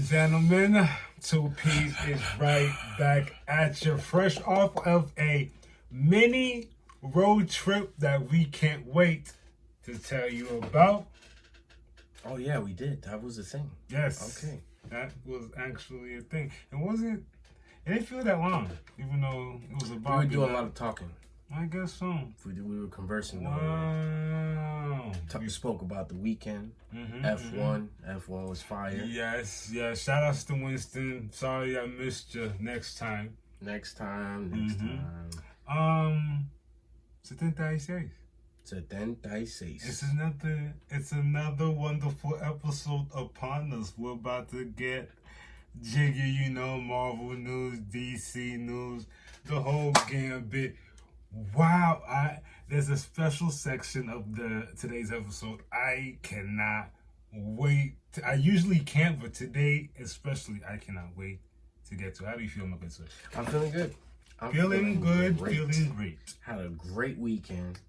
and gentlemen, 2P's is right back at you, fresh off of a mini road trip that we can't wait to tell you about. Oh yeah, we did. That was a thing. Yes. Okay. That was actually a thing. It didn't feel that long, even though it was about. We were doing a lot of talking. I guess so. We were conversing. Wow. We spoke about the weekend. F1. F1 was fire. Yes. Shout outs to Winston. Sorry I missed you. Next time. Next time. SETENTA. 76. It's another wonderful episode upon us. We're about to get jiggy, Marvel news, DC news, the whole gambit. Wow, there's a special section of today's episode. I cannot wait. I usually can't, but today especially, I cannot wait to get to. How do you feel, my good sir? I'm feeling good. Feeling great. Had a great weekend.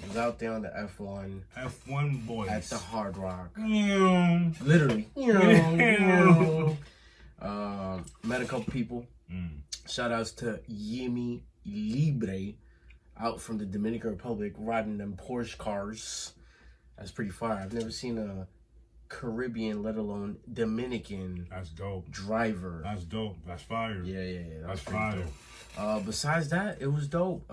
Was out there on the F1. F1 boys. At the Hard Rock. Yeah. Literally. Met a couple people. Shout outs to Yemi Libre out from the Dominican Republic riding them Porsche cars. That's pretty fire. I've never seen a Caribbean, let alone Dominican That's dope. Driver. That's dope. That's fire. Yeah. That's fire. Dope. Besides that, it was dope.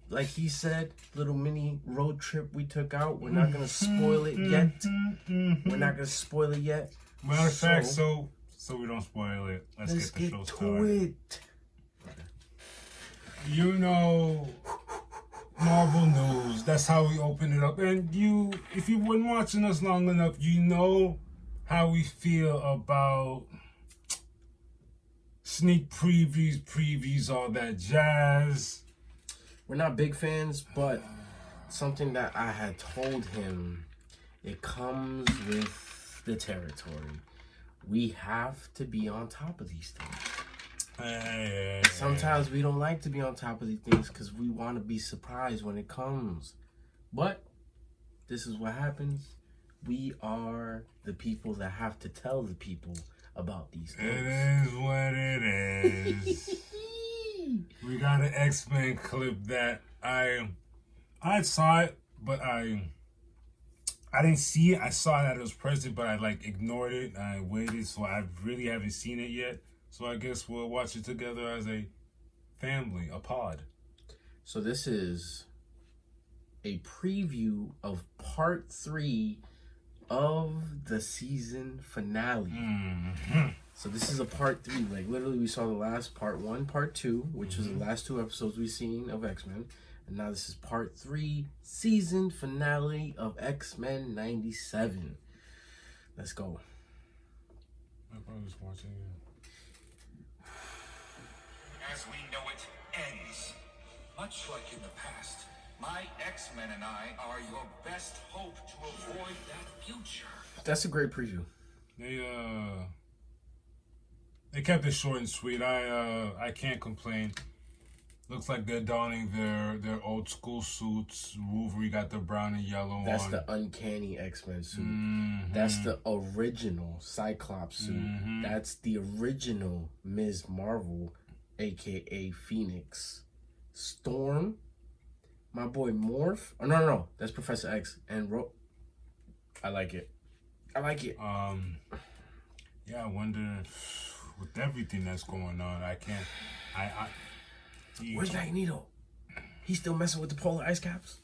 Like he said, little mini road trip we took out. We're not gonna spoil it yet. We're not gonna spoil it yet. Matter of fact, so we don't spoil it. Let's get the show started. Marvel news. That's how we open it up. And if you've been watching us long enough, you know how we feel about sneak previews, all that jazz. We're not big fans, but something that I had told him, it comes with the territory. We have to be on top of these things. Sometimes we don't like to be on top of these things because we want to be surprised when it comes. But this is what happens. We are the people that have to tell the people about these things. It is what it is. We got an X-Men clip that I saw it, but I didn't see it. I saw that it was present, but I ignored it. I waited, so I really haven't seen it yet. So I guess we'll watch it together as a family, a pod. So this is a preview of part 3 of the season finale. So this is a part 3. Literally, we saw the last part 1, part 2, which was the last 2 episodes we've seen of X-Men. And now this is part 3, season finale of X-Men 97. Let's go. My brother's watching it. As we know it, ends. Much like in the past, my X-Men and I are your best hope to avoid that future. That's a great preview. They kept it short and sweet. I can't complain. Looks like they're donning their old school suits. Wolverine got the brown and yellow on. That's the uncanny X-Men suit. That's the original Cyclops suit. That's the original Ms. Marvel, aka Phoenix. Storm, my boy Morph. Oh no, that's Professor X and I like it. Yeah, I wonder with everything that's going on. Where's Magneto? He's still messing with the polar ice caps.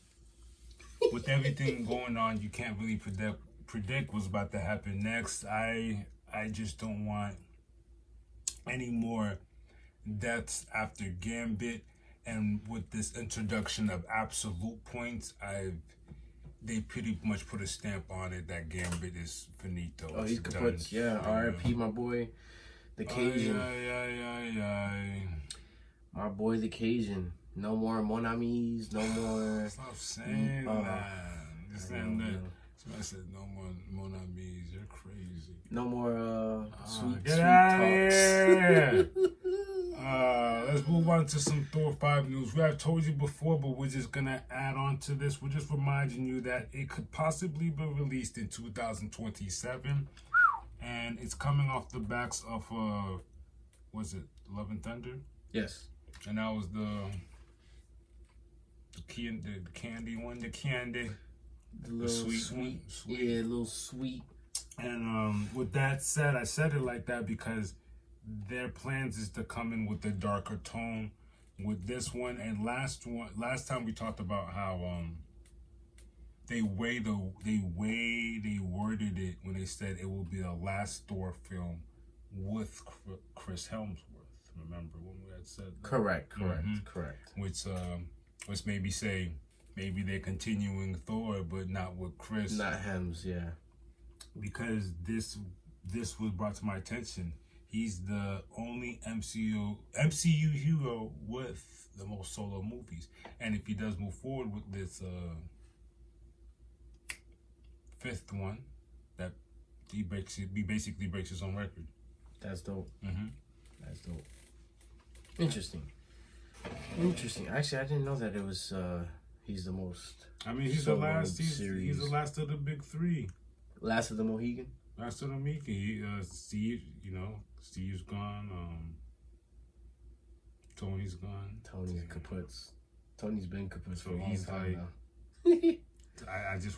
With everything going on, you can't really predict what's about to happen next. I just don't want any more deaths after Gambit, and with this introduction of absolute points, they pretty much put a stamp on it that Gambit is finito. Oh, he's kaput. Yeah, R.I.P. my boy, the Cajun. My boy, the Cajun. No more Mon Amis, no more. Stop saying that. Somebody said no more Mon Amis. You're crazy. No more sweet get out talks. Let's move on to some Thor 5 news. We have told you before, but we're just going to add on to this. We're just reminding you that it could possibly be released in 2027. and it's coming off the backs of was it Love and Thunder? Yes. And that was the candy one, the little sweet one. Yeah, a little sweet. And with that said, I said it like that because their plans is to come in with the darker tone with this one. And last time we talked about how they worded it when they said it will be the last Thor film with Chris Hemsworth. Remember when we had said that? Correct. Which maybe they're continuing Thor, but not with Chris. Not Hems, yeah. Because this was brought to my attention. He's the only MCU hero with the most solo movies, and if he does move forward with this fifth one, that he basically breaks his own record. That's dope. Mm-hmm. That's dope. Interesting. Actually, I didn't know that it was. He's the most. I mean, he's the last. He's the last of the big three. Last of the Mohican. Last of the Mohican. Steve. Steve's gone. Tony's gone. Tony's kaputs. Tony's been kaput for a long he's time now. I just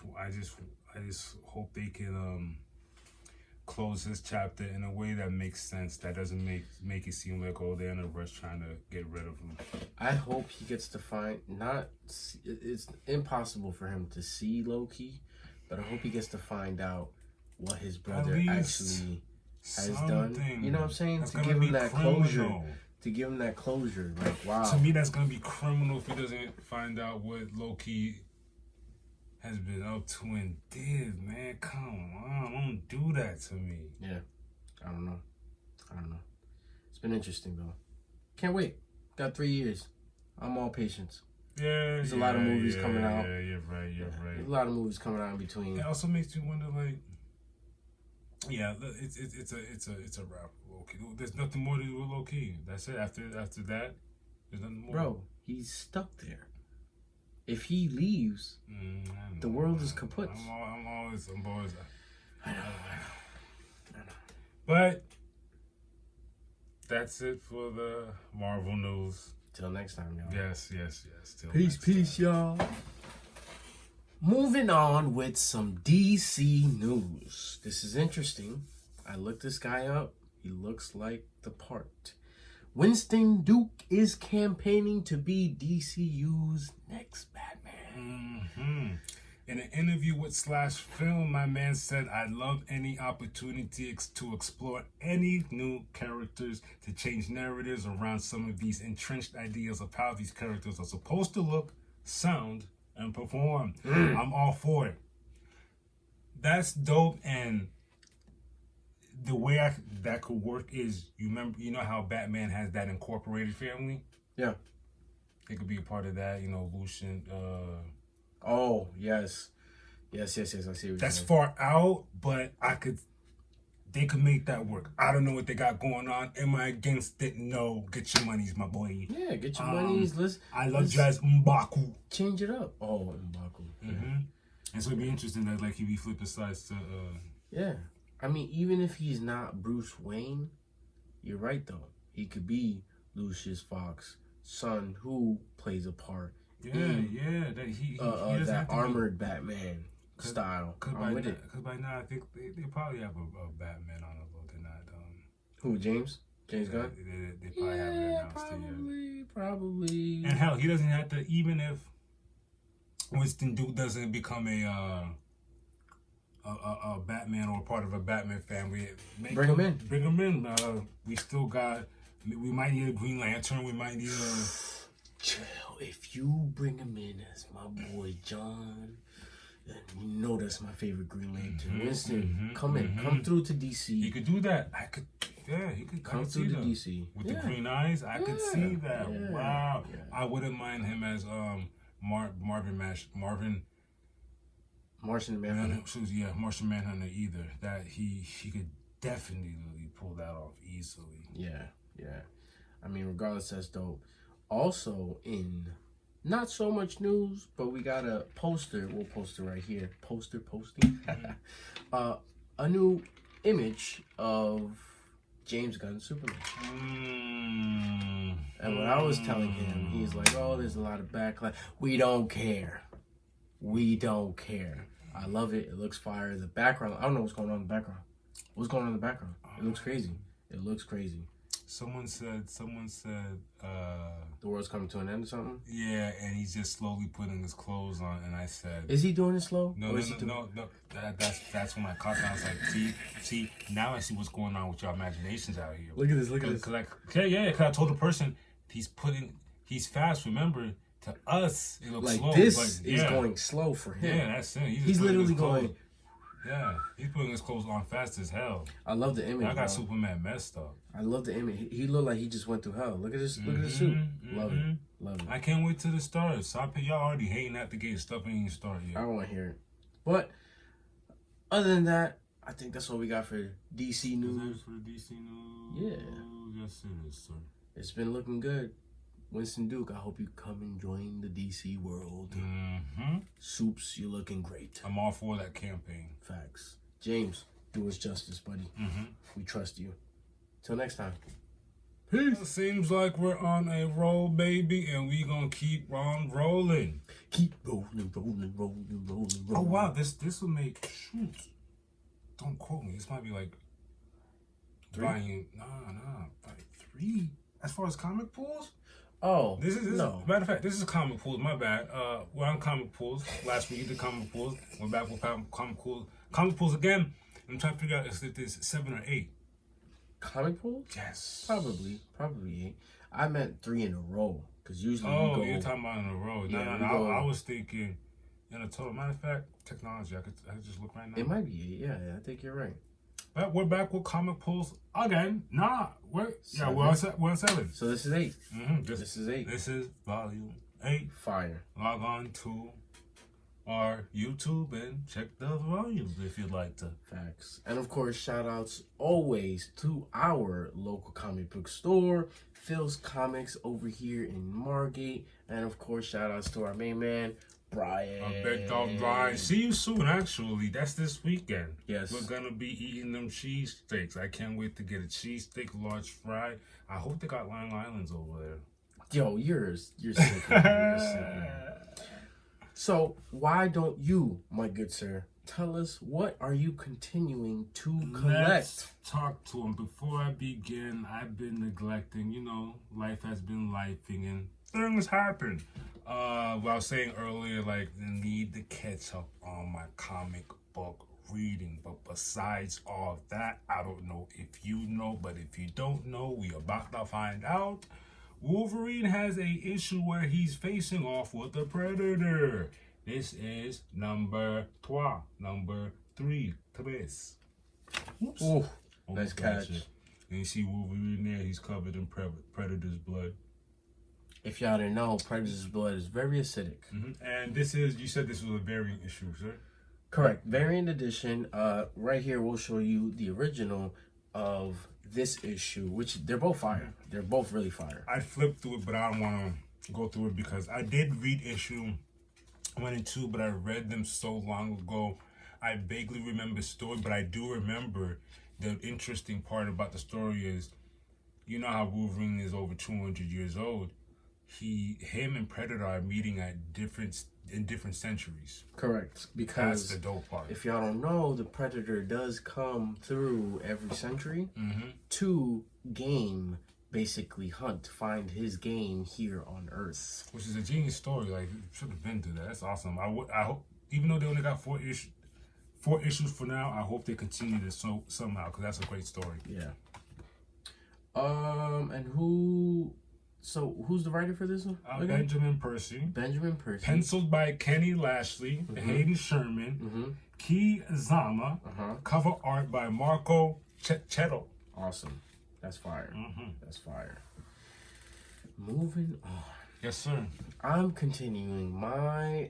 hope they can close this chapter in a way that makes sense. That doesn't make it seem like, oh, they're in a rush trying to get rid of him. I hope he gets to find it's impossible for him to see Loki, but I hope he gets to find out what his brother actually has done. You know what I'm saying? To give him that closure. To give him that closure. Like, wow. To me, that's gonna be criminal if he doesn't find out what Loki has been up to and did, man. Come on, don't do that to me. Yeah, I don't know. It's been interesting though. Can't wait. Got 3 years. I'm all patience. Yeah, there's a lot of movies coming out. Yeah, you're right. There's a lot of movies coming out in between. It also makes you wonder, like, yeah, it's a wrap. Loki. There's nothing more to do with Loki. That's it. After that, there's nothing more. Bro, he's stuck there. If he leaves, the world is kaput. I'm always. I know. But that's it for the Marvel news. Till next time, y'all. Yes. Till Peace, y'all. Moving on with some DC news. This is interesting. I looked this guy up. He looks like the part. Winston Duke is campaigning to be DCU's next Batman. Mm-hmm. In an interview with Slash Film, my man said, "I'd love any opportunity to explore any new characters, to change narratives around some of these entrenched ideas of how these characters are supposed to look, sound, and perform." I'm all for it. That's dope. And the way that could work is, you know how Batman has that incorporated family? Yeah. It could be a part of that, Lucian. Oh, yes. I see what you're saying. That's far out, but they could make that work. I don't know what they got going on. Am I against it? No. Get your monies, my boy. Yeah, get your monies. I love Jazz M'Baku. Change it up. Oh, M'Baku. Mm-hmm. And so it'd be interesting that, like, he'd be flipping sides to... Yeah. I mean, even if he's not Bruce Wayne, you're right, though. He could be Lucius Fox's son, who plays a part in that he that armored Batman style. I'm with it. Because by now, I think they probably have a Batman on the load. They're not... Who, James Gunn? They probably haven't announced it yet. Probably. And hell, he doesn't have to... Even if Winston Duke doesn't become a Batman or part of a Batman family, Bring him in. We still got... We might need a Green Lantern. We might need a... Chill. If you bring him in as my boy John, then you know that's my favorite Green Lantern. Winston, come in. Come through to DC. He could do that. He could come through to DC. With the green eyes, I could see that. Yeah. Wow. Yeah. I wouldn't mind him as Martian Manhunter. Martian Manhunter either. That he could definitely pull that off easily. Yeah. I mean, regardless, that's dope. Also, in not so much news, but we got a poster. We'll post it right here. Posting. A new image of James Gunn's Superman. And what I was telling him, he's like, oh, there's a lot of backlash. We don't care. We don't care. I love it. It looks fire. The background, I don't know what's going on in the background. What's going on in the background? It looks crazy. It looks crazy. Someone said, the world's coming to an end or something? yeah, and he's just slowly putting his clothes on, and I said, Is he doing it slow? no. That's when I caught that. I was like, see, now I see what's going on with your imaginations out here. Look at this, look at this. Cause I told the person, he's fast, remember, to us, it looks Like slow. this but, is going slow for him. Yeah, that's it. He's literally going. Yeah, he's putting his clothes on fast as hell. I love the image. I got bro. Superman messed up. I love the image. He looked like he just went through hell. Look at this. Look at the suit. Love it. Love it. I can't wait till the start. Stop it. Y'all already hating at the gate. Stuff ain't even started yet. I don't want to hear it. But other than that, I think that's what we got for DC news. Is that for DC news? Yeah. Yes, it is, sir. It's been looking good. Winston Duke, I hope you come and join the DC world. Soups, you're looking great. I'm all for that campaign. Facts. James, do us justice, buddy. We trust you. Till next time. Peace. It seems like we're on a roll, baby, and we gonna keep on rolling. Keep rolling, rolling, rolling, rolling, rolling. Oh wow, this will make shoot. Don't quote me. This might be like volume. Like 3. As far as comic pools. Oh, This is no. matter of fact, this is comic pools. My bad. We're on comic pools. Last week we did comic pools. We're back with comic pools. Comic pools again. I'm trying to figure out if it's 7 or 8. Comic pool? Yes. Probably 8. I meant 3 in a row because usually we Oh, go. you're talking about in a row. Yeah, No. we go- I was thinking in a total. Matter of fact, technology. I could just look right now. It might be 8. Yeah, I think you're right. But we're back with comic pools again. We're on 7. So this is 8. This is 8. This is volume 8. Fire. Log on to our YouTube and check the volumes if you'd like to. Facts. And of course, shout outs always to our local comic book store, Phil's Comics over here in Margate. And of course, shout outs to our main man, Brian. Our big dog Brian. See you soon, actually. That's this weekend. Yes. We're going to be eating them cheesesteaks. I can't wait to get a cheesesteak, large fry. I hope they got Long Island's over there. Yo, you're sick. You're sick. So why don't you, my good sir, tell us what are you continuing to collect? Let's talk to him. Before I begin, I've been neglecting, life has been lifing and things happen. What I was saying earlier, like the need to catch up on my comic book reading. But besides all that, I don't know if you know, but if you don't know, we about to find out. Wolverine has a issue where he's facing off with the Predator. This is number 3. Oops. Ooh, nice catch. And you see Wolverine there, he's covered in Predator's blood. If y'all didn't know, Predator's blood is very acidic. And you said this was a variant issue, sir? Correct. Variant edition. Right here, we'll show you the original of this issue, which they're both fire. They're both really fire. I flipped through it, but I don't want to go through it because I did read issue 1 and 2, but I read them so long ago. I vaguely remember the story, but I do remember the interesting part about the story is, you know how Wolverine is over 200 years old. Him and Predator are meeting in different centuries. Correct. Because that's the dope part. If y'all don't know, the Predator does come through every century to find his game here on Earth. Which is a genius story. Like, should have been through that. That's awesome. I hope, even though they only got 4 issues for now, I hope they continue this somehow because that's a great story. Yeah. And who's the writer for this one? Benjamin Percy. Benjamin Percy. Penciled by Kenny Lashley, Hayden Sherman, Key Zama. Cover art by Marco Chetto. Awesome. That's fire. That's fire. Moving on. Yes, sir. I'm continuing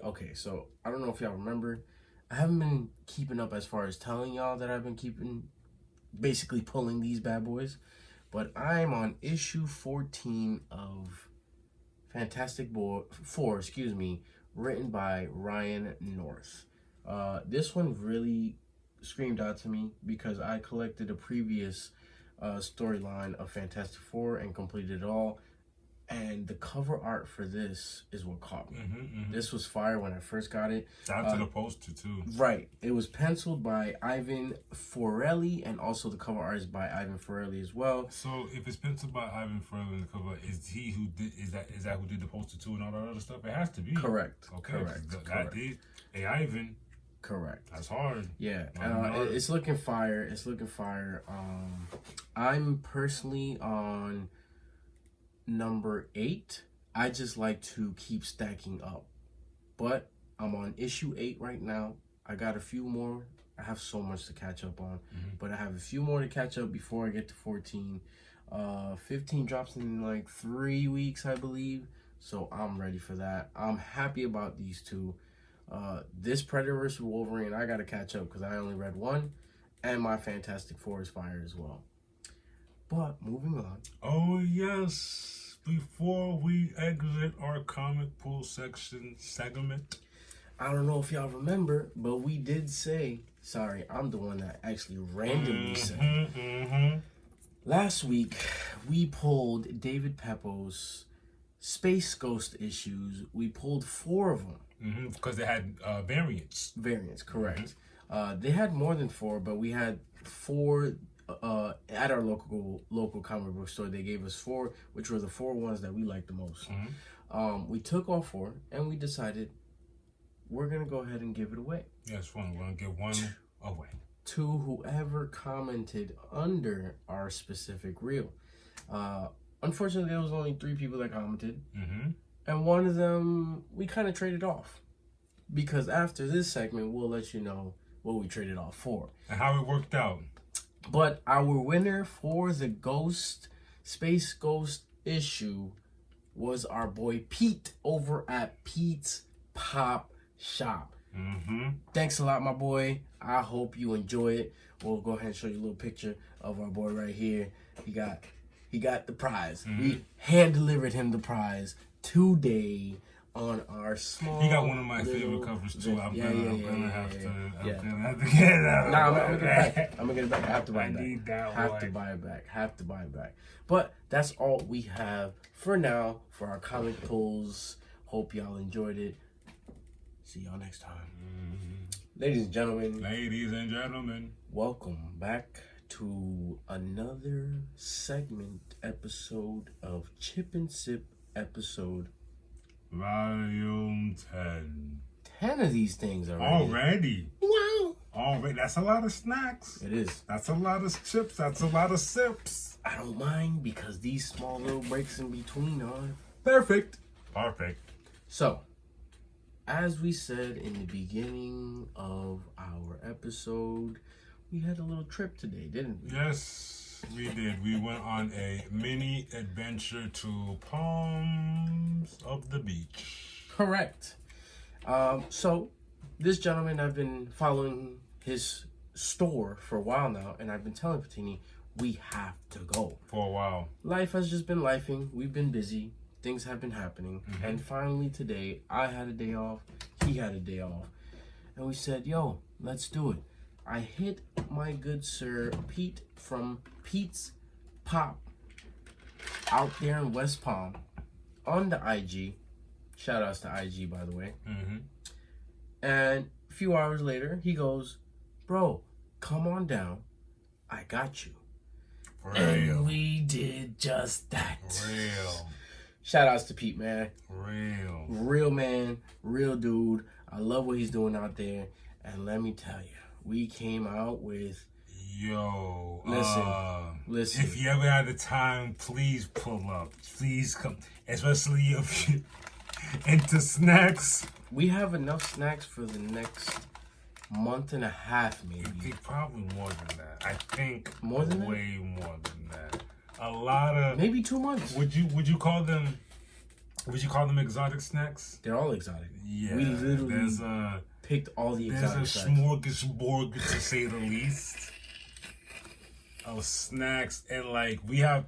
okay, so I don't know if y'all remember. I haven't been keeping up as far as telling y'all that I've been basically pulling these bad boys. But I'm on issue 14 of Fantastic Four, written by Ryan North. This one really screamed out to me because I collected a previous storyline of Fantastic Four and completed it all. And the cover art for this is what caught me. This was fire when I first got it. Shout out to the poster too. Right. It was penciled by Ivan Forelli, and also the cover art is by Ivan Forelli as well. So if it's penciled by Ivan Ferrell in the cover, is he who did? Is that who did the poster too and all that other stuff? It has to be. Correct. Okay. Correct. That did. Hey Ivan. Correct. That's hard. Yeah. It's looking fire. It's looking fire. I'm personally on number 8. I just like to keep stacking up, but I'm on issue 8 right now. I got a few more. I have so much to catch up on, but I have a few more to catch up before I get to 14. 15 drops in like 3 weeks, I believe, so I'm ready for that. I'm happy about these two. This Predator vs. Wolverine, I gotta catch up because I only read 1, and my Fantastic Four is fire as well. But moving on. Oh yes. Before we exit our comic pool section segment, I don't know if y'all remember, but we did say, sorry, I'm the one that actually randomly said. Last week, we pulled David Peppo's Space Ghost issues. We pulled 4 of them. Because they had variants. Variants, correct. They had more than 4, but we had 4 at our local comic book store. They gave us 4, which were the 4 ones that we liked the most. We took all 4 and we decided we're gonna go ahead and give it away. Yes, we're gonna give 1 away to whoever commented under our specific reel. Unfortunately, there was only 3 people that commented, and one of them we kind of traded off, because after this segment we'll let you know what we traded off for and how it worked out. But our winner for the Space Ghost issue was our boy Pete over at Pete's Pop Shop. Thanks a lot, my boy. I hope you enjoy it. We'll go ahead and show you a little picture of our boy right here. He got the prize. We hand delivered him the prize today on our small. He got one of my favorite covers too. I'm gonna have to get it out. Nah, I'm gonna get it back. I'm gonna get it back. I have to buy it back. I need that have to buy it back. Have to buy it back. But that's all we have for now for our comic pulls. Hope y'all enjoyed it. See y'all next time. Ladies and gentlemen, welcome back to another segment episode of Chip and Sip episode Volume 10. 10 of these things already. Wow. Already. That's a lot of snacks. It is. That's a lot of chips. That's a lot of sips. I don't mind because these small little breaks in between are perfect. So, as we said in the beginning of our episode, we had a little trip today, didn't we? Yes, we did. We went on a mini adventure to Palms of the Beach. Correct. So, this gentleman, I've been following his store for a while now, and I've been telling Patini, we have to go. For a while. Life has just been lifing. We've been busy. Things have been happening. And finally today, I had a day off. He had a day off. And we said, yo, let's do it. I hit my good sir Pete from Pete's Pop out there in West Palm on the IG. Shout outs to IG, by the way. And a few hours later, he goes, bro, come on down. I got you. Real. And we did just that. Real. Shout outs to Pete, man. Real. Real man, real dude. I love what he's doing out there. And let me tell you, we came out with... Yo. Listen. If you ever had the time, please pull up. Please come. Especially if you're into snacks. We have enough snacks for the next month and a half, maybe. I think probably more than that. I think more than way more than that. A lot of maybe 2 months. Would you call them exotic snacks? They're all exotic. Yeah. We literally picked all the exotic snacks. There's a smorgasbord, to say the least, of snacks, and like we have.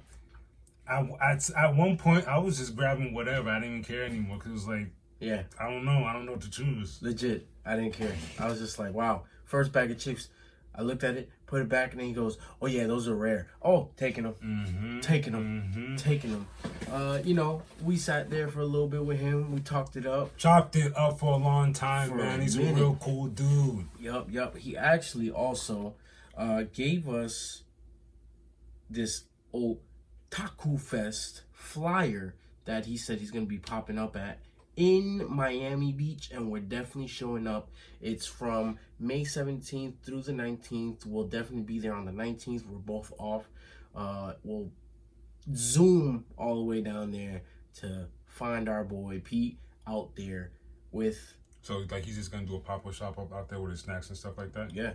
At one point, I was just grabbing whatever. I didn't even care anymore because it was like, yeah, I don't know what to choose. Legit, I didn't care. I was just like, wow. First bag of chips, I looked at it, put it back, and then he goes, "Oh yeah, those are rare. Oh, taking them, taking them, taking them." You know, we sat there for a little bit with him. We talked it up. Chopped it up for a long time, man. He's a real cool dude. Yup. He actually also gave us this Otaku Fest flyer that he said he's gonna be popping up at in Miami Beach, and we're definitely showing up. It's from May 17th through the 19th. We'll definitely be there on the 19th. We're both off. We'll zoom all the way down there to find our boy Pete out there with... So, like, he's just gonna do a pop-up shop up out there with his snacks and stuff like that? Yeah.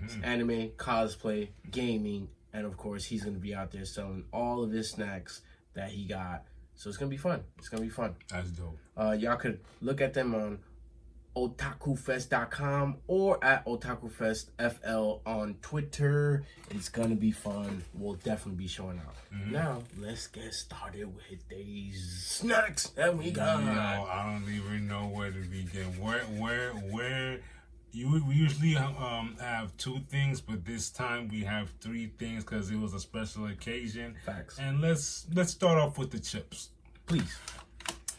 It's anime, cosplay, gaming, and of course, he's gonna be out there selling all of his snacks that he got. So it's gonna be fun. It's gonna be fun. That's dope. Y'all could look at them on otakufest.com or at otakufestfl on Twitter. It's gonna be fun. We'll definitely be showing out. Now let's get started with these snacks that we got. I don't even know where to begin. Where we usually have 2 things, but this time we have 3 things because it was a special occasion. Facts. And let's start off with the chips. Please.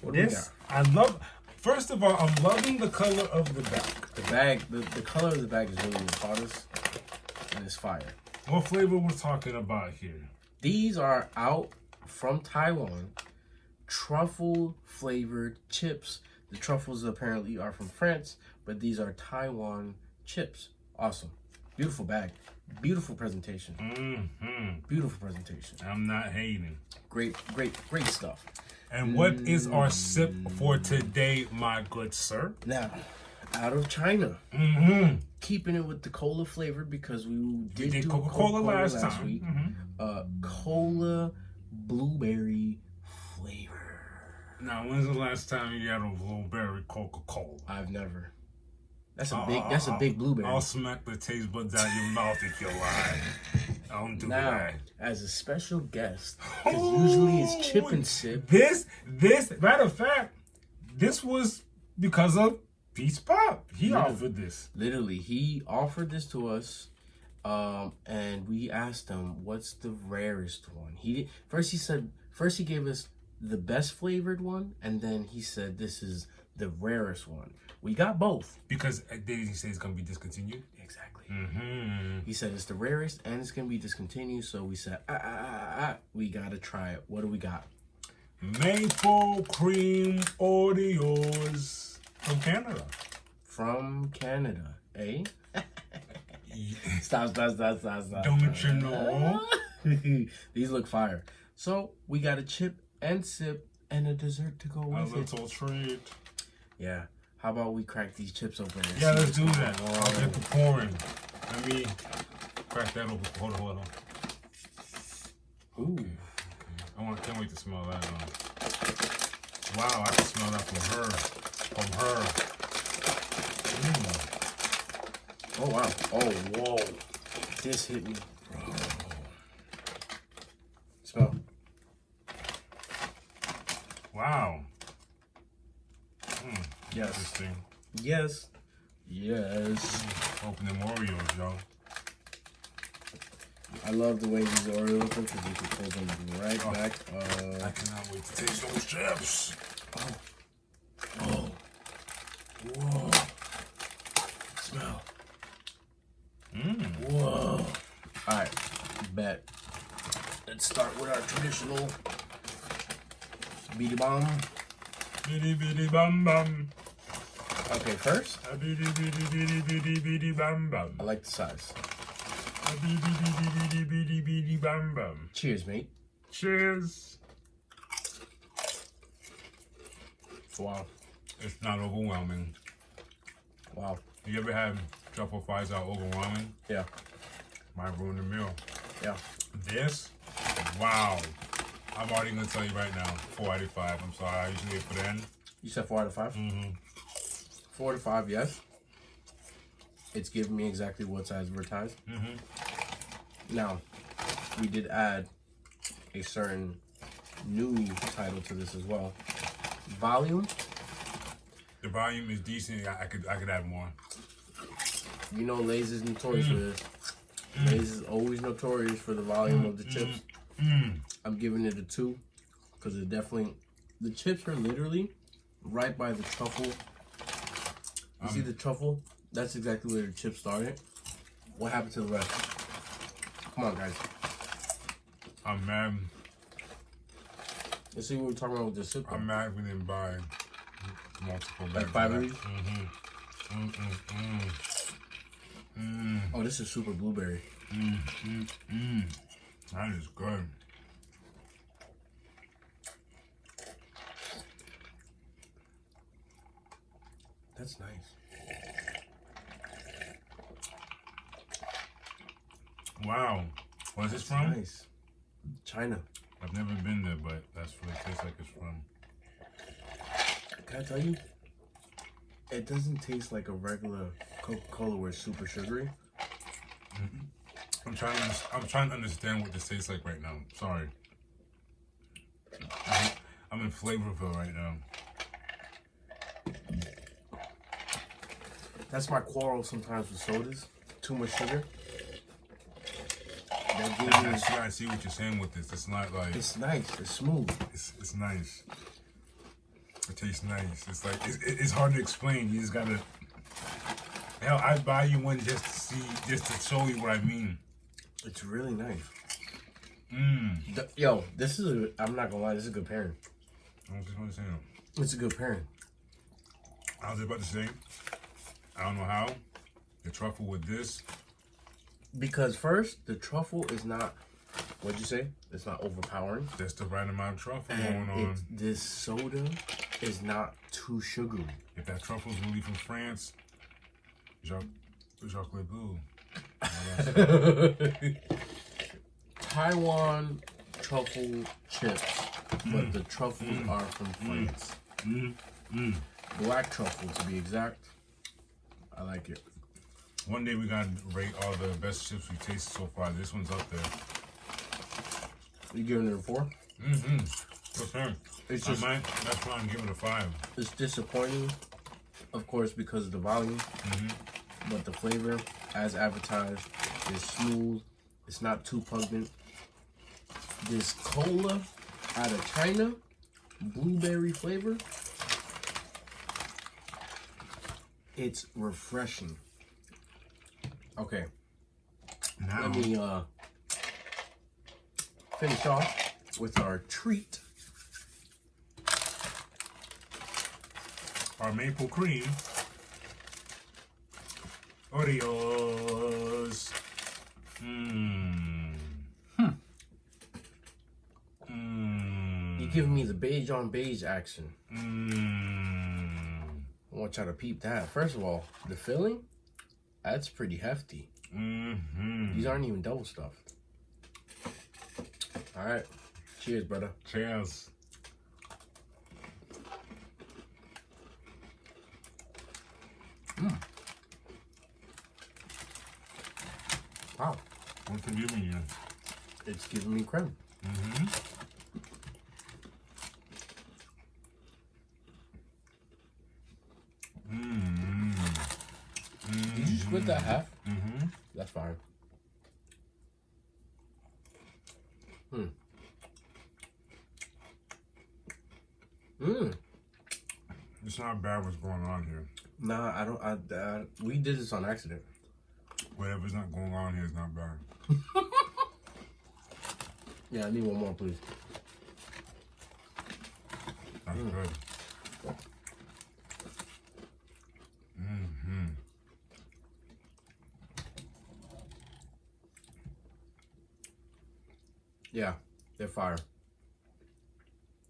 What do we got? First of all, I'm loving the color of the bag. The color of the bag is really the hottest, and it's fire. What flavor we're talking about here? These are out from Taiwan, truffle flavored chips. The truffles apparently are from France, but these are Taiwan chips. Awesome. Beautiful bag. Beautiful presentation. Beautiful presentation. I'm not hating. Great stuff. And what is our sip for today, my good sir? Now, out of China. Keeping it with the cola flavor because we did do Coca-Cola last week. Cola blueberry flavor. Now, when's the last time you had a blueberry Coca-Cola? I've never. That's a big blueberry. I'll smack the taste buds out your mouth if you lie. I don't do now, that. As a special guest, because usually it's chip and sip. This, matter of fact, this was because of Pete's Pop. He offered this. Literally, he offered this to us, and we asked him, "What's the rarest one?" First he gave us the best flavored one, and then he said, "This is the rarest one." We got both. Because did he say it's going to be discontinued? Exactly. He said it's the rarest and it's going to be discontinued. So we said, we got to try it. What do we got? Maple cream Oreos from Canada. From Canada, eh? Stop. Don't you know? These look fire. So we got a chip and sip and a dessert to go with it. A little treat. Yeah. How about we crack these chips open? Yeah, let's do that. I'll get the pouring. Let me crack that open. Hold on. Ooh. Can't wait to smell that. Wow, I can smell that from her. Oh, wow. Oh, whoa. This hit me. Smell. Wow. Yes. Interesting. Yes. Open them Oreos, yo. I love the way these Oreos look because you can pull them right back. I cannot wait to taste those chips. Oh. Whoa. Smell. Whoa. Alright. Bet. Let's start with our traditional beady bomb. Bitty bum bum. Okay, first, Bitty bum bum. I like the size. Bitty bum bum. Cheers, mate. Cheers. Wow. It's not overwhelming. Wow. You ever had truffle fries that are overwhelming? Yeah. Might ruin the meal. Yeah. This, wow. I'm already gonna tell you right now, 4 out of 5. I'm sorry, I usually put it in. You said 4 out of 5? 4 out of 5, yes. It's giving me exactly what's advertised. Now, we did add a certain new title to this as well. Volume. The volume is decent. I could add more. You know Lay's is notorious for this. Lay's is always notorious for the volume of the chips. I'm giving it a 2 because it definitely, the chips are literally right by the truffle. You see the truffle? That's exactly where the chips started. What happened to the rest? Come on, guys. I'm mad. Let's see what we're talking about with the sip. I'm mad we didn't buy multiple Like bags. 5 of these? Oh, this is super blueberry. That is good. That's nice. Wow. Where's this That's from? nice. China. I've never been there, but that's what it tastes like it's from. Can I tell you? It doesn't taste like a regular Coca-Cola where it's super sugary. I'm trying to understand what this tastes like right now. Sorry. I'm in Flavorville right now. That's my quarrel sometimes with sodas. Too much sugar. That gives me, I see what you're saying with this. It's not like it's nice. It's smooth. it's nice. It tastes nice. It's like it's hard to explain. You just gotta. Hell, I'd buy you one just to show you what I mean. It's really nice. Yo, this is a, I'm not gonna lie, this is a good pairing. I was just gonna say. It's a good pairing. I was about to say. I don't know how. The truffle with this. Because first, the truffle is not, what'd you say? It's not overpowering. That's the right amount of truffle And going on. this soda is not too sugary. If that truffle's really from France, chocolate blue. Taiwan truffle chips, but the truffles are from France. Black truffle, to be exact. I like it. One day we gotta rate all the best chips we tasted so far. This one's up there. You giving it a 4? For sure. It's just, that's why I'm giving it a 5. it's disappointing, of course, because of the volume. But the flavor, as advertised, is smooth. It's not too pungent. This cola out of China, blueberry flavor, it's refreshing. Okay, Now, let me finish off with our treat. our maple cream Oreos. You're giving me the beige on beige action. I want y'all to peep that. First of all, the filling, that's pretty hefty. These aren't even double stuffed. All right. Cheers, brother. Cheers. Wow. What's it giving you? It's giving me creme. Did you split that half? That's fine. It's not bad what's going on here. Nah, I don't. We did this on accident. Whatever's not going on here is not bad. Yeah, I need one more, please. That's good. Yeah, they're fire.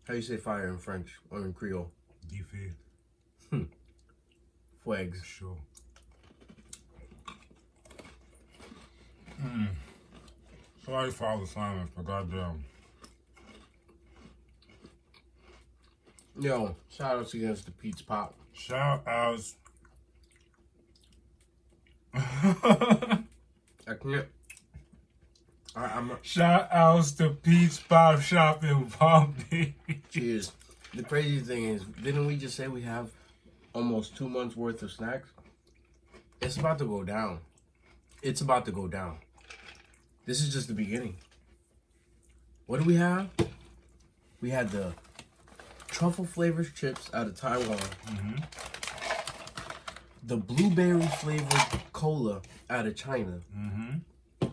How you say fire in French or in Creole? Beefy. Fuegs. Sure. Sorry for all the silence, but goddamn. Yo, shout outs against the Pete's Pop. Shout outs. I can't. I'm not. Shout outs to Pete's Pop Shop in Palm Beach. Cheers. The crazy thing is, didn't we just say we have almost 2 months worth of snacks? It's about to go down. It's about to go down. This is just the beginning. What do we have? We had the truffle flavored chips out of Taiwan. Mm-hmm. The blueberry flavored cola out of China. Mm-hmm.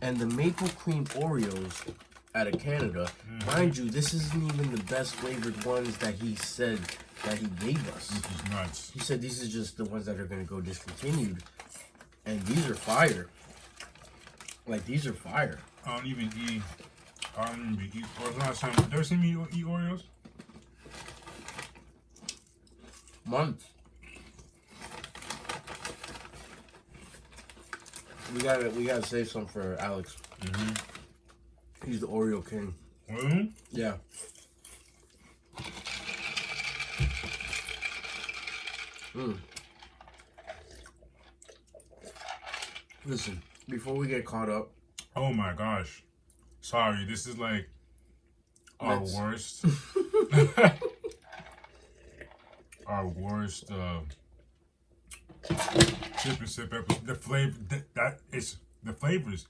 And the maple cream Oreos out of Canada. Mind you, this isn't even the best flavored ones that he said that he gave us. This is nuts. He said these are just the ones that are going to go discontinued. And these are fire. Like, these are fire. I don't even eat Oreos. Last time, you ever seen me eat Oreos? Months. We gotta save some for Alex. Mm-hmm. He's the Oreo king. Mm-hmm. Yeah. Listen, before we get caught up, Oh my gosh. Sorry, this is like our Let's- worst. Our worst chip and sip episode. The flavor that is the flavors.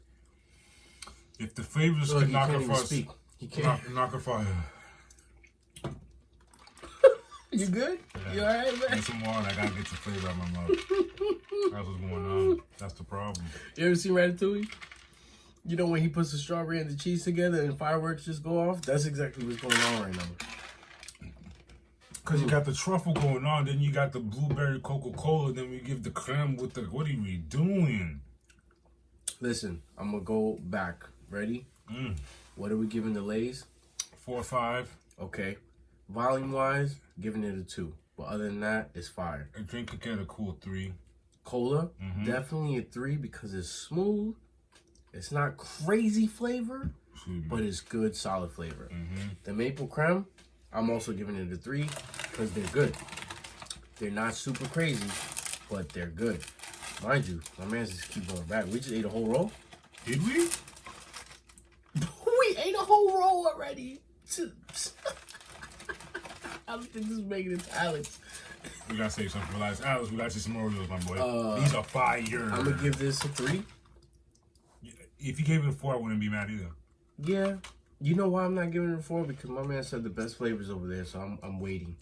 If the flavors look, could he knock can't off even us, speak. He can't. knock off our. You good? You alright, man? Need some water. I gotta get the flavor out of my mouth. That's what's going on. That's the problem. You ever seen Ratatouille? You know when he puts the strawberry and the cheese together and fireworks just go off? That's exactly what's going on right now. Cause you got the truffle going on, then you got the blueberry Coca-Cola, then we give the creme with the. What are we doing? Listen, I'm gonna go back. Ready? What are we giving the Lay's? 4 or 5. Okay. Volume wise, giving it a 2. But other than that, it's fire. A drink could get a cool 3. Cola, definitely a 3 because it's smooth. It's not crazy flavor, but it's good, solid flavor. The maple creme, I'm also giving it a 3 because they're good. They're not super crazy, but they're good. Mind you, my man just keep going back. We just ate a whole roll. Did we? We ate a whole roll already. I don't think this is making it to Alex. We gotta say something. Relax. Alex, we got you some Oreos, my boy. These are fire. I'm gonna give this a 3. If you gave it a 4, I wouldn't be mad either. Yeah. You know why I'm not giving it a 4? Because my man said the best flavors over there, so I'm waiting.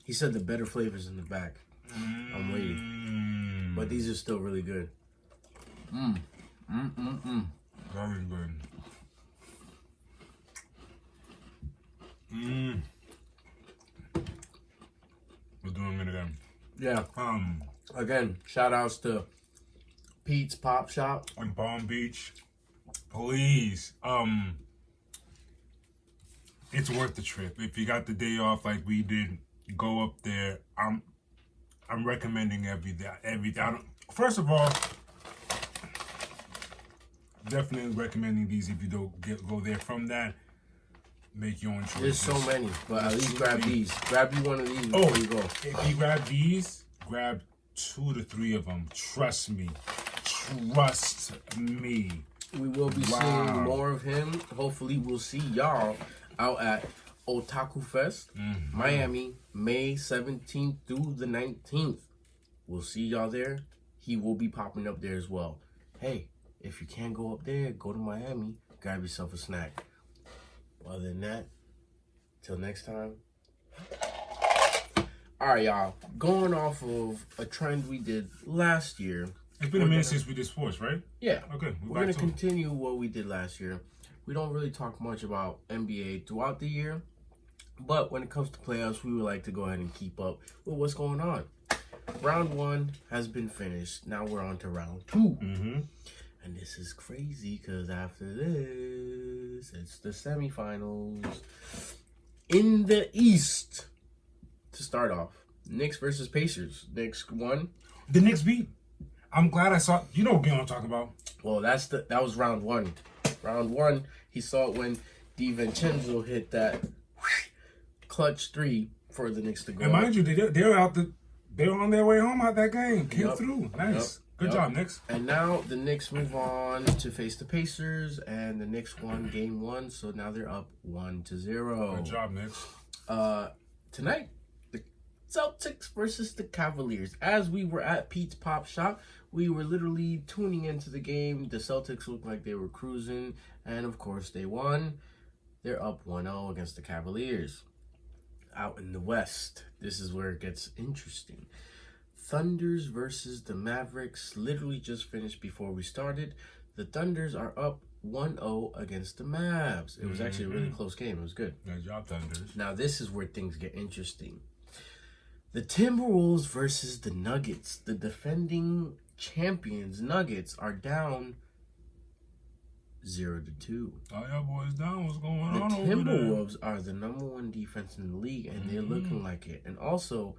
He said the better flavors in the back. I'm waiting. But these are still really good. Very good. We're doing it again. Yeah. Again, shout outs to Pete's Pop Shop. In Palm Beach. Please. It's worth the trip. If you got the day off like we did, go up there. I'm recommending every day. First of all, definitely recommending these if you don't go there. From that, make your own choices. There's so many, but at least grab these. Grab you one of these before you go. If you grab these, grab 2 to 3 of them. Trust me. Trust me. We will be seeing more of him. Hopefully, we'll see y'all out at Otaku Fest, Miami, May 17th through the 19th. We'll see y'all there. He will be popping up there as well. Hey, if you can't go up there, go to Miami. Grab yourself a snack. Other than that, till next time. All right, y'all. Going off of a trend we did last year. It's been a minute since we did sports, right? Yeah. Okay. We're going to continue what we did last year. We don't really talk much about NBA throughout the year. But when it comes to playoffs, we would like to go ahead and keep up with what's going on. Round 1 has been finished. Now we're on to round 2. And this is crazy because after this, it's the semifinals. In the East, to start off, Knicks versus Pacers. Knicks won. The Knicks beat. I'm glad I saw. You know what game I'm talking about. Well, that was round 1. Round 1, he saw it when DiVincenzo hit that clutch 3 for the Knicks to go. And mind you, they were on their way home out that game. Came through. Nice. Good job, Knicks. And now the Knicks move on to face the Pacers, and the Knicks won game 1, so now they're up 1-0. Good job, Knicks. Tonight, the Celtics versus the Cavaliers. As we were at Pete's Pop Shop, we were literally tuning into the game. The Celtics looked like they were cruising, and of course they won. They're up 1-0 against the Cavaliers. Out in the West, this is where it gets interesting. Thunders versus the Mavericks literally just finished before we started. The Thunders are up 1-0 against the Mavs. It was actually a really close game. It was good. Good job, Thunders. Now, this is where things get interesting. The Timberwolves versus the Nuggets. The defending champions, Nuggets, are down 0-2. Oh, y'all boys down. What's going The on over there? Timberwolves are the number one defense in the league, and they're looking like it. And also,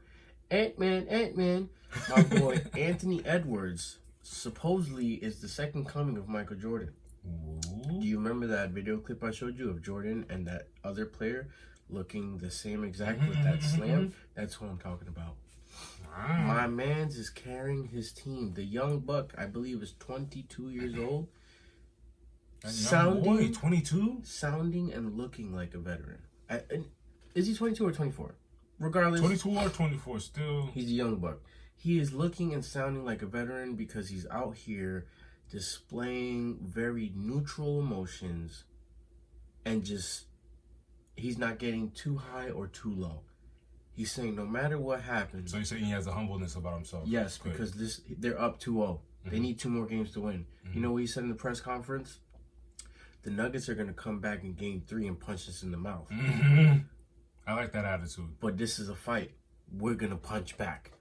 Ant-Man, my boy Anthony Edwards, supposedly is the second coming of Michael Jordan. Ooh. Do you remember that video clip I showed you of Jordan and that other player looking the same exact with that slam? That's who I'm talking about. Wow. My man's is carrying his team. The young buck, I believe, is 22 years old. Boy, 22? Sounding and looking like a veteran. Is he 22 or 24? Regardless, 22 or 24, still. he's a young buck. He is looking and sounding like a veteran because he's out here displaying very neutral emotions and just, he's not getting too high or too low. He's saying no matter what happens. So you're saying he has a humbleness about himself? Yes, Good. because they're up 2-0. They need 2 more games to win. You know what he said in the press conference? The Nuggets are going to come back in game 3 and punch us in the mouth. I like that attitude. But this is a fight. We're going to punch back.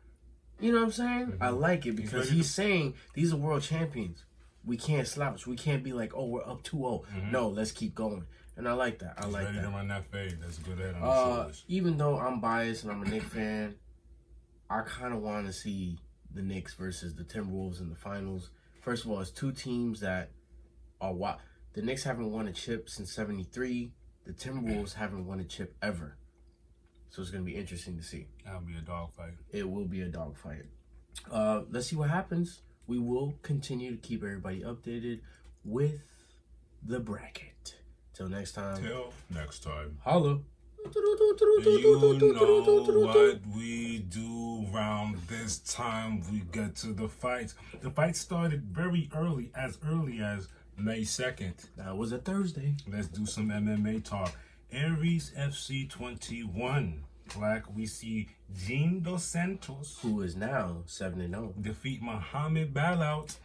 You know what I'm saying? I like it because he's saying these are world champions. We can't slouch. We can't be like, oh, we're up 2-0. No, let's keep going. And I like that. I like Ready that. to run that fade. That's a good head on the shoulders. Even though I'm biased and I'm a Knicks fan, I kind of want to see the Knicks versus the Timberwolves in the finals. First of all, it's 2 teams that are wild. The Knicks haven't won a chip since '73. The Timberwolves haven't won a chip ever. So it's going to be interesting to see. That'll be a dogfight. It will be a dogfight. Let's see what happens. We will continue to keep everybody updated with the bracket. Till next time. Till next time. Holla. You know what we do round this time. We get to the fights. The fight started very early as May 2nd. That was a Thursday. Let's do some MMA talk. Aries FC 21. Black, we see Gene Dos Santos, Who is now 7-0. defeat Muhammad Bailout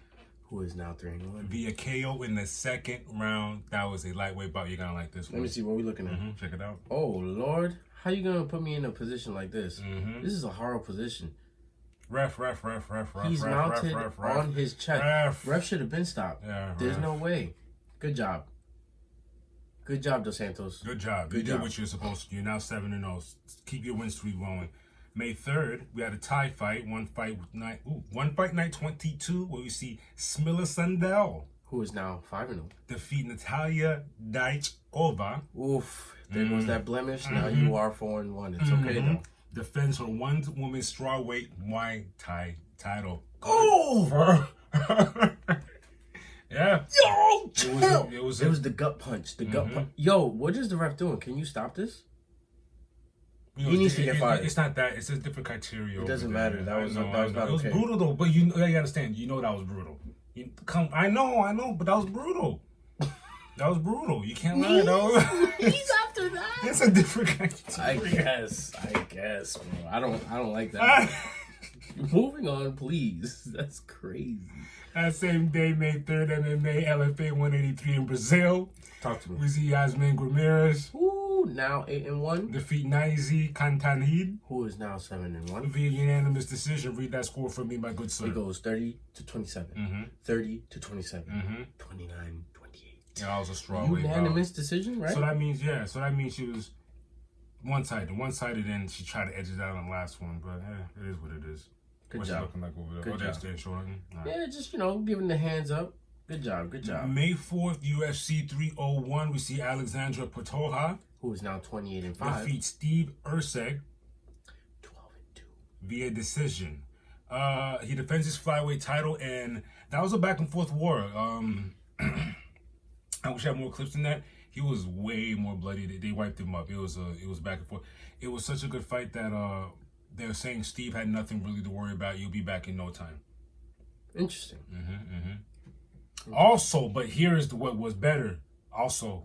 Who is now 3-1. via KO in the second round. That was a lightweight bout. You're going to like this Let one. me see what we're looking at. Check it out. Oh, Lord. How you going to put me in a position like this? This is a horrible position. Ref. He's mounted on his chest. Ref should have been stopped. Yeah, There's ref. no way. Good job. Good job, Dos Santos. Good job. Good You did job. what you're supposed to. You're now 7-0. Keep your win streak going. May 3rd, we had a tie fight. One fight night 22, where we see Smilla Sundell Who is now 5-0. defeat Natalia Daichkova. Oof. There goes that blemish. Now you are 4-1. It's okay, though. Defends her one-woman strawweight Muay Thai title. Oh! Yeah. Yo, chill. It was the gut punch. The gut punch. Yo, what is the ref doing? Can you stop this? You know, He needs to get fired. It's not that. It's a different criteria. It doesn't over there. matter. That was I know. not It was okay. brutal though. But you understand. You know that was brutal. I know. But that was brutal. That was brutal. You can't lie though. He's after that. It's a different criteria. I guess, bro. I don't like that. Moving on, please. That's crazy. That same day, May 3rd, MMA LFA 183 in Brazil. Talk to me. We see Yasmin Ramirez Ooh, now 8-1. defeat Naizi Kantanid Who is now 7-1. via unanimous decision. Read that score for me, my good sir. It goes 30-27, 30-27, 29-28. Yeah, that was a strong way. Unanimous decision, right? So that means she was one-sided, and she tried to edge it out on the last one. But it is what it is. Good What's job. it looking like over there? Good That's job. staying short. All right. Yeah, just giving the hands up. Good job. May 4th, UFC 301. We see Alexandra Pantoja Who is now 28-5. defeat Steve Erceg 12-2. via decision. He defends his flyweight title, and that was a back and forth war. I wish I had more clips than that. He was way more bloody. They wiped him up. It was back and forth. It was such a good fight that they're saying Steve had nothing really to worry about. You'll be back in no time. Interesting. Also, but here is what was better. Also,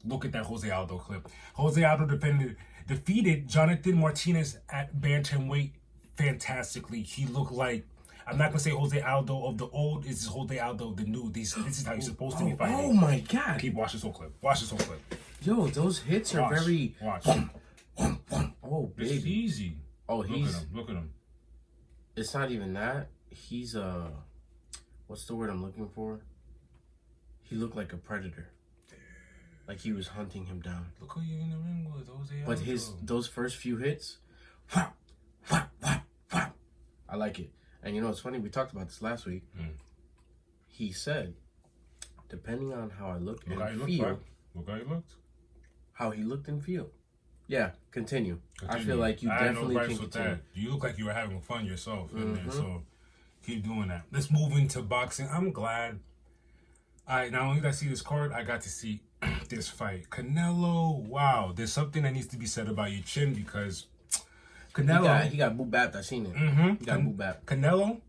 look at that Jose Aldo clip. Jose Aldo defeated Jonathan Martinez at bantamweight fantastically. He looked like, I'm not gonna say Jose Aldo of the old. This is Jose Aldo of the new. This is how you're supposed to be fighting. Oh my God! Keep watch this whole clip. Watch this whole clip. Yo, those hits are very. Watch. Oh baby. It's easy. Oh, Look at him. Look at him. It's not even that. He's what's the word I'm looking for? He looked like a predator. Like he was hunting him down. Look who you in the ring with, Jose Aldo. But those first few hits, I like it. And you know it's funny, we talked about this last week. He said, depending on how I look and feel. Look how he looked. How he looked and feel. Yeah, continue. I feel like you definitely can continue. That. You look like you were having fun yourself. So keep doing that. Let's move into boxing. I'm glad. Not only did I see this card, I got to see this fight. Canelo, wow. There's something that needs to be said about your chin because Canelo. He got boot-bapped. I seen it. He got boot-bapped. Canelo.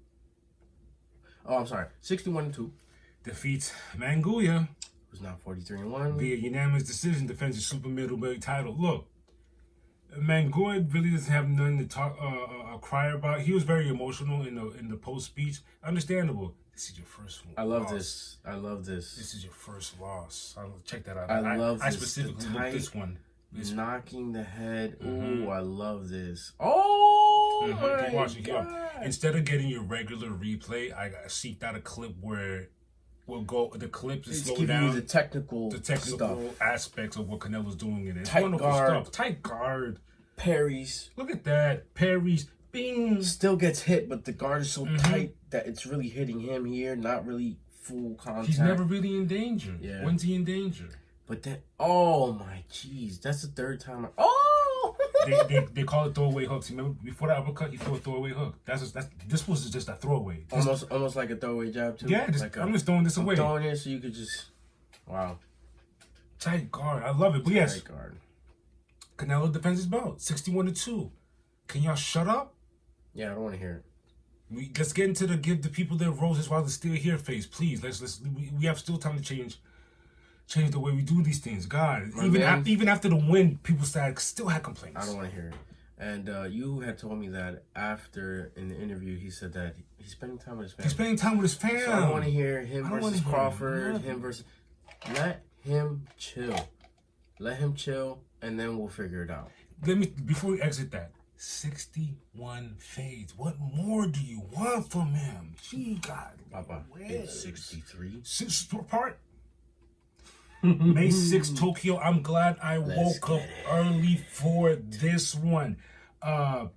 Oh, I'm sorry. 61-2. Defeats Manguia. Who's now 43-1. Via unanimous decision, defends the super middleweight title. Look, Manguia really doesn't have nothing to talk, cry about. He was very emotional in the post speech. Understandable. This is your first loss. I love this. I love this. This is your first loss. Check that out. I love this. I specifically looked this one. Knocking the head. Ooh, I love this. Oh, keep watching. Instead of getting your regular replay, I seeked out a clip where we'll go. The clips is slow down. You the technical stuff. Aspects of what Canelo's doing in it. It's tight wonderful guard. stuff. Tight guard. Parries. Look at that. Parries. Bing. Still gets hit, but the guard is so tight that it's really hitting him here. Not really full contact. He's never really in danger. Yeah. When's he in danger? But then, oh my jeez, that's the third time. They call it throwaway hooks. Remember before that uppercut, he threw a throwaway hook. This was just a throwaway. Almost like a throwaway jab too. Yeah, I'm just throwing this away. Throwing it so you could just, wow. Tight guard, I love it. But yes, tight guard. Canelo defends his belt, 61-2. Can y'all shut up? Yeah, I don't want to hear it. Let's get into give the people their roses while they're still here face, please. We have still time to change the way we do these things. God, even after the win, people still had complaints. I don't want to hear it. And you had told me that after in the interview, he said that he's spending time with his family. He's spending time with his family. So I don't want to hear him versus Crawford. Him versus. Let him chill. Let him chill, and then we'll figure it out. Before we exit that. 61 fades. What more do you want from him? Gee, God. Papa, it's 63. May 6th, Tokyo. I'm glad I woke up early for this one. Inu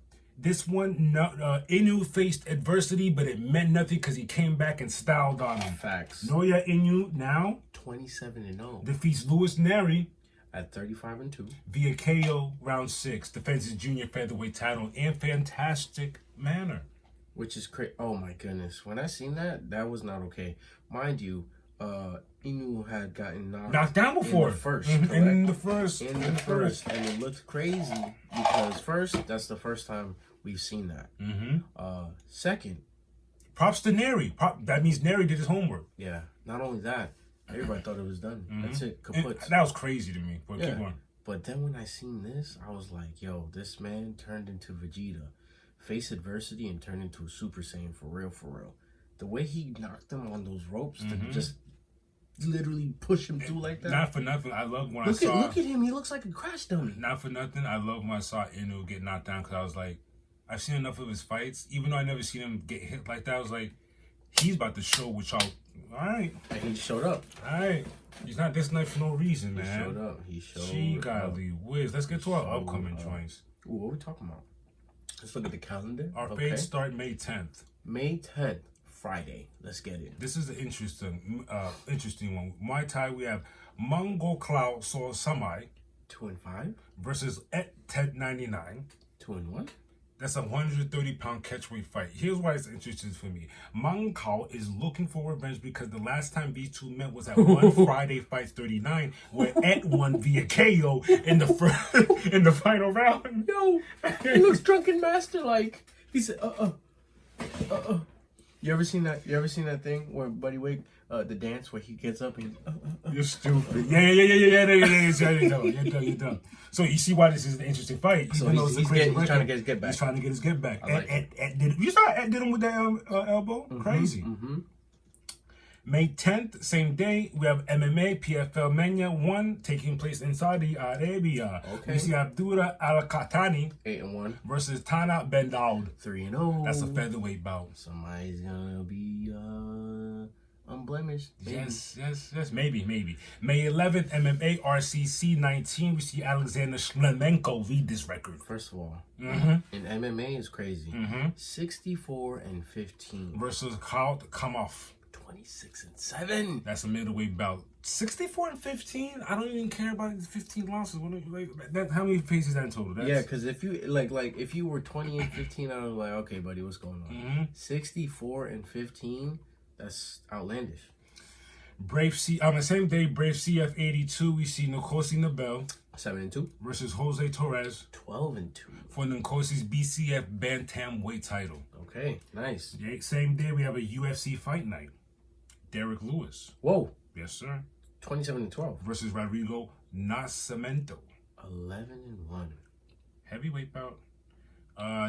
faced adversity, but it meant nothing because he came back and styled on him. Facts. Naoya Inu now 27-0. Defeats Louis Neri at 35-2 via KO round 6. Defends his junior featherweight title in fantastic manner. Which is crazy. Oh my goodness. When I seen that was not okay. Mind you, Inu had gotten knocked down before. In the first, In the first. And it looked crazy because first, that's the first time we've seen that. Second. Props to Neri. That means Neri did his homework. Yeah. Not only that, everybody thought it was done. That's it. Kaput. That was crazy to me. But keep going. But then when I seen this, I was like, yo, this man turned into Vegeta. Faced adversity and turned into a Super Saiyan for real, for real. The way he knocked him on those ropes to just literally push him through like that. Not for nothing. I love when look at him. He looks like a crash dummy. Not for nothing. I love when I saw Inu get knocked down because I was like, I've seen enough of his fights. Even though I never seen him get hit like that, I was like, he's about to show what y'all. All right. And he showed up. All right. He's not this night for no reason, man. He showed up. He showed Gee, golly whiz. Let's get to our upcoming joints. Ooh, what are we talking about? Let's look at the calendar. Our fades start May 10th. May 10th, Friday. Let's get it. This is an interesting one. Muay Thai, we have Mongo Cloud So Samai 2-5 versus Et Ted 99. 2-1. That's a 130-pound catchweight fight. Here's why it's interesting for me. Mangkao is looking for revenge because the last time these two met was at one Friday Fights 39, where Ed won via KO in the final round. Yo, he looks drunken master like. He said, You ever seen that? You ever seen that thing where Buddy Wig, the dance where he gets up and You're stupid. You're dumb. So you see why this is an interesting fight. So he's trying to get his get back. He's trying to get his get back. Like You saw Ed did him with that elbow? Crazy. May 10th, same day, we have MMA PFL Mania 1 taking place in Saudi Arabia. Okay. We see Abdullah Al-Khatani 8-1 versus Tana Ben Daoud. 3-0. That's a featherweight bout. Somebody's gonna be unblemished. Maybe. Yes. Maybe. May 11th, MMA RCC 19. We see Alexander Shlemenko lead this record. First of all, in MMA is crazy. 64-15 Versus Kyle Kamov. 26-7. That's a middleweight bout. 64-15. I don't even care about the 15 losses. How many faces that in total? Yeah, because if you like if you were 20-15, I was like, okay, buddy, what's going on? 64-15. That's outlandish. On the same day, Brave CF 82. We see Nkosi Nabel 7-2 versus Jose Torres 12-2 for Nkosi's BCF Bantamweight title. Okay, nice. Same day, we have a UFC fight night. Derek Lewis. Whoa. Yes, sir. 27-12 versus Rodrigo Nascimento. 11-1. Heavyweight bout.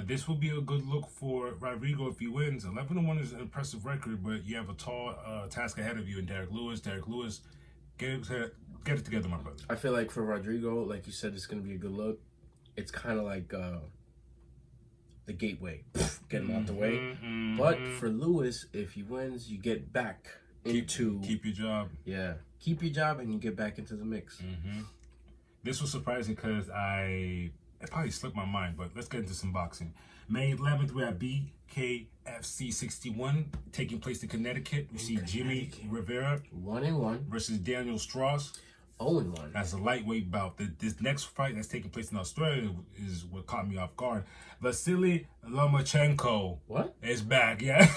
This will be a good look for Rodrigo if he wins. 11-1 is an impressive record, but you have a tall task ahead of you in Derek Lewis. Derek Lewis, get it together, my brother. I feel like for Rodrigo, like you said, it's going to be a good look. It's kind of like the gateway. Get him out the way. But for Lewis, if he wins, you get back into... Keep your job. Yeah. Keep your job and you get back into the mix. This was surprising because it probably slipped my mind, but let's get into some boxing. May 11th, we have BKFC 61 taking place in Connecticut. We see Jimmy Rivera 1-1 versus Daniel Strauss 0-1. That's a lightweight bout. This next fight that's taking place in Australia is what caught me off guard. Vasily Lomachenko is back. Yeah.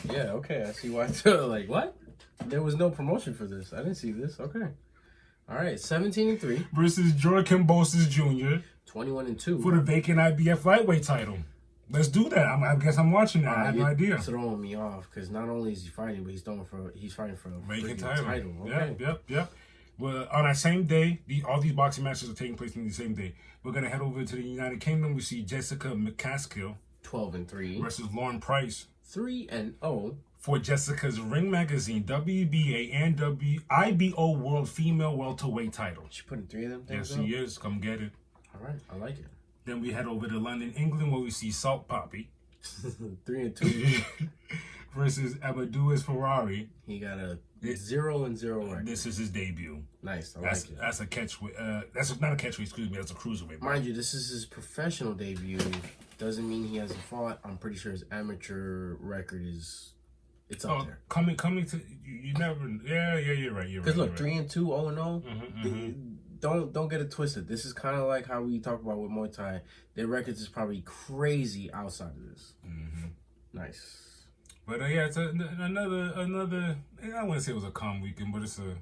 Yeah. Okay. I see why. Like what? There was no promotion for this. I didn't see this. Okay. All right. 17-3 versus Joaquin Boses Jr. 21-2 for the vacant IBF lightweight title. Let's do that. I guess I'm watching that. I had no idea. Throwing me off because not only is he fighting, but he's fighting for a vacant title. Okay. Yep. Well, on that same day, all these boxing matches are taking place on the same day. We're gonna head over to the United Kingdom. We see Jessica McCaskill 12-3 versus Lauren Price 3-0 for Jessica's Ring Magazine WBA and IBO World Female Welterweight title. She putting 3 of them things Yes, she is. Come get it. All right, I like it. Then we head over to London, England, where we see Salt Poppy 3-2 versus Amadeus Ferrari. He got a 0-0 record. This is his debut. Nice, I like it. That's a catchweight. That's not a catchweight. Excuse me. That's a cruiserweight. Mind you, this is his professional debut. Doesn't mean he hasn't fought. I'm pretty sure his amateur record it's up there. Coming to you never. Yeah. You're right. Because look, 3-2, 0-0. Don't get it twisted. This is kind of like how we talk about with Muay Thai. Their records is probably crazy outside of this. Nice. But yeah, it's another. I wouldn't say it was a calm weekend, but it's a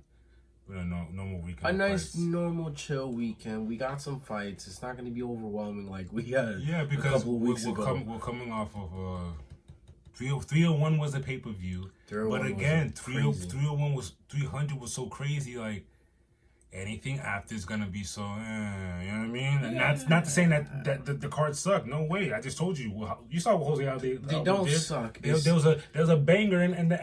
normal weekend. A nice, normal, chill weekend. We got some fights. It's not going to be overwhelming like we had. Yeah, because a couple of weeks ago. We're coming off of 301 was a pay-per-view, but again, 301 was 300 was so crazy. Like anything after is gonna be so, you know what I mean? And that's not to say that the cards suck. No way. I just told you. You saw what Jose Aldo They don't suck. There was a banger in the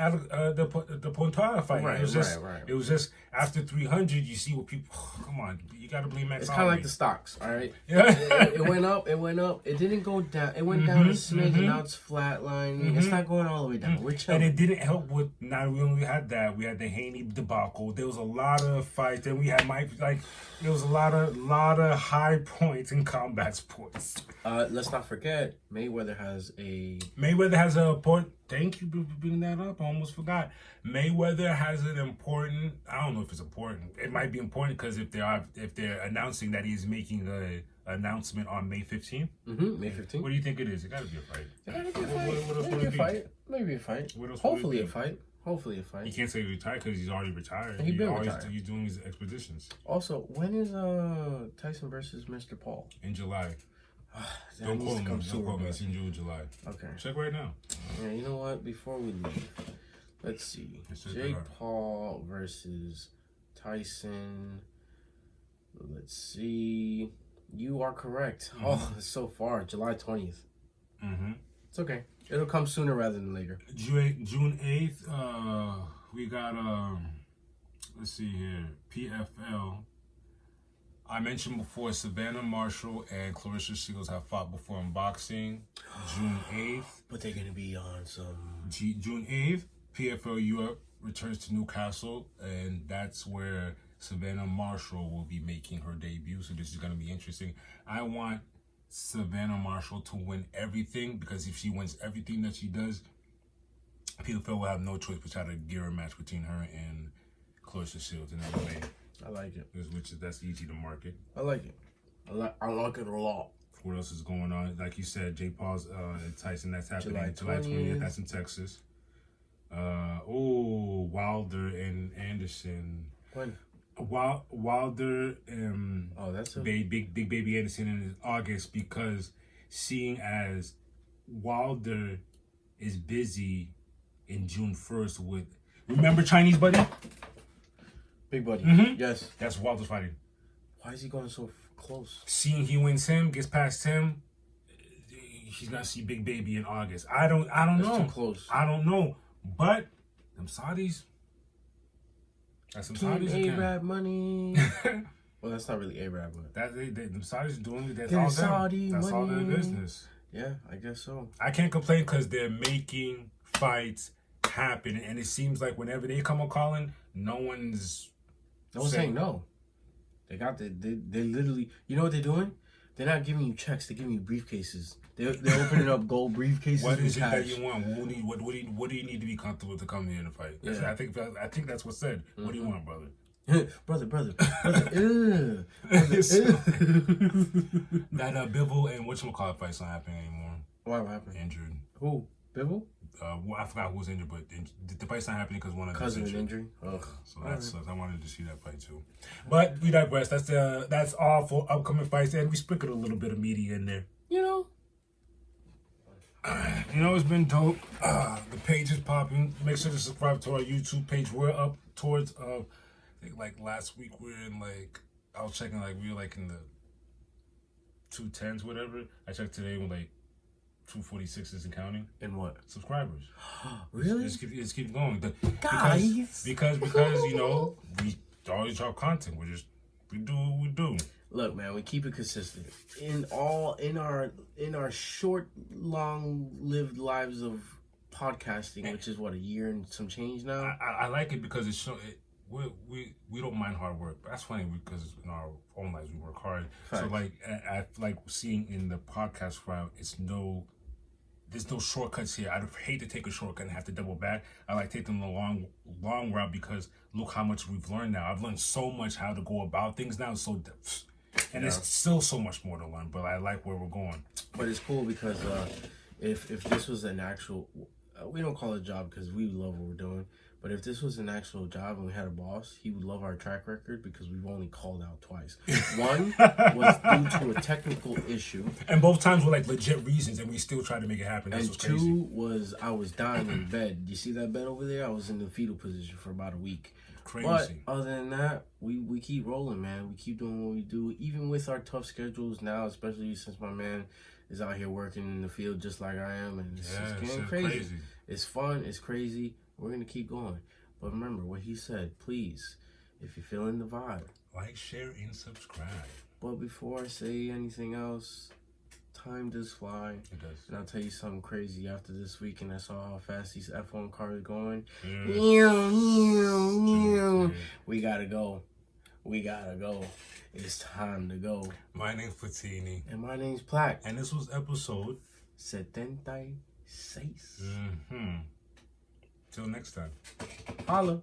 Pontada fight. Right, right. It was just after 300, you see what people. come on, you gotta blame Max. It's kind of like the stocks, all right? Yeah. it went up. It didn't go down. It went down a smidge, and now it's flatlining. It's not going all the way down. We're chilling. And it didn't help with. Now we only had that. We had the Haney debacle. There was a lot of fights. Then we had there was a lot of high points in combat sports. Let's not forget Mayweather has a point. Thank you for bringing that up. I almost forgot. Mayweather has an important. I don't know if it's important. It might be important because if they're announcing that he's making announcement on May 15th. May 15th. What do you think it is? It gotta be a fight. It gotta be a What else fight. would it be? Maybe a fight. What else would it Hopefully be? a fight. Hopefully a fight. He can't say he's retired because he's already retired. He's been always retired. He's doing his expeditions. Also, when is Tyson versus Mr. Paul? In July. That Don't needs quote to me. come Don't soon, quote me. bro. It's in June, July. Okay. Check right now. Yeah, you know what? Before we leave, let's see. Let's check Jake that out. Paul versus Tyson. Let's see. You are correct. Oh, it's so far. July 20th. Mm-hmm. It's okay. It'll come sooner rather than later. June 8th, we got, let's see here, PFL. I mentioned before, Savannah Marshall and Clarissa Shields have fought before in boxing. June 8th. But they're going to be on some... June 8th, PFL Europe returns to Newcastle, and that's where Savannah Marshall will be making her debut, so this is going to be interesting. I want Savannah Marshall to win everything, because if she wins everything that she does, PFL will have no choice but try to gear a match between her and Clarissa Shields in MMA. I like it. That's easy to market. I like it. I like it a lot. What else is going on? Like you said, Jake Paul's and Tyson, that's happening July July 20th. That's in Texas. Wilder and Anderson. When? Wilder and that's a... Big Baby Anderson in August, because seeing as Wilder is busy in June 1st with, remember Chinese Buddy? Big Buddy. Mhm. Yes. That's Wilder's fighting. Why is he going so close? Seeing he wins him, gets past him, he's gonna see Big Baby in August. I don't know. Too close. I don't know. But them Saudis. That's some Team Saudis again. Arab money. Well, that's not really Arab, but Them Saudis doing it. That's They're all them. Saudi That's all their money. business. yeah, I guess so. I can't complain because they're making fights happen, and it seems like whenever they come a calling, no one's saying no. They literally, you know what they're doing? They're not giving you checks. They're giving you briefcases. They're opening up gold briefcases. What is with it that cash. you want? What do you need to be comfortable to come here and fight? Yeah. I think that's what's said. What do you want, brother? brother. Ew. That Bivol and whatchamacallit fight's not happening anymore. What happened? Injured. Who? Bivol? I forgot who was injured, but the fight's not happening because one of them was Cousin injured. injury. Ugh. So that sucks. I wanted to see that fight too. But we digress. That's all for upcoming fights, and we sprinkled a little bit of media in there. You know. It's been dope. The page is popping. Make sure to subscribe to our YouTube page. We're up towards I think like last week we was checking we were in the 210s, whatever. I checked today with 246s and counting. And what? Subscribers. Really? Let's keep going. Guys. Because we always drop content. We do what we do. Look, man, we keep it consistent. In our short, long-lived lives of podcasting, which is what, a year and some change now. I like it because we don't mind hard work. That's funny because in our own lives we work hard. Facts. So I like seeing in the podcast route, there's no shortcuts here. I'd hate to take a shortcut and have to double back. I like taking the long route because look how much we've learned now. I've learned so much how to go about things now. And there's still so much more to learn, but I like where we're going. But it's cool because if this was an actual, we don't call it a job because we love what we're doing. But if this was an actual job and we had a boss, he would love our track record because we've only called out twice. One was due to a technical issue. And both times were legit reasons, and we still tried to make it happen. That's and what's crazy. two was I was dying in bed. You see that bed over there? I was in the fetal position for about a week. Crazy. But other than that, we keep rolling, man. We keep doing what we do, even with our tough schedules now, especially since my man is out here working in the field just like I am, and it's just getting crazy. It's fun. It's crazy. We're gonna keep going. But remember what he said. Please, if you're feeling the vibe, like, share, and subscribe. But before I say anything else, time does fly. It does. And I'll tell you something crazy after this week, and I saw how fast these F1 cars are going. We gotta go. It's time to go. My name's Platini. And my name's Plaque. And this was episode 76. Till next time. Holla.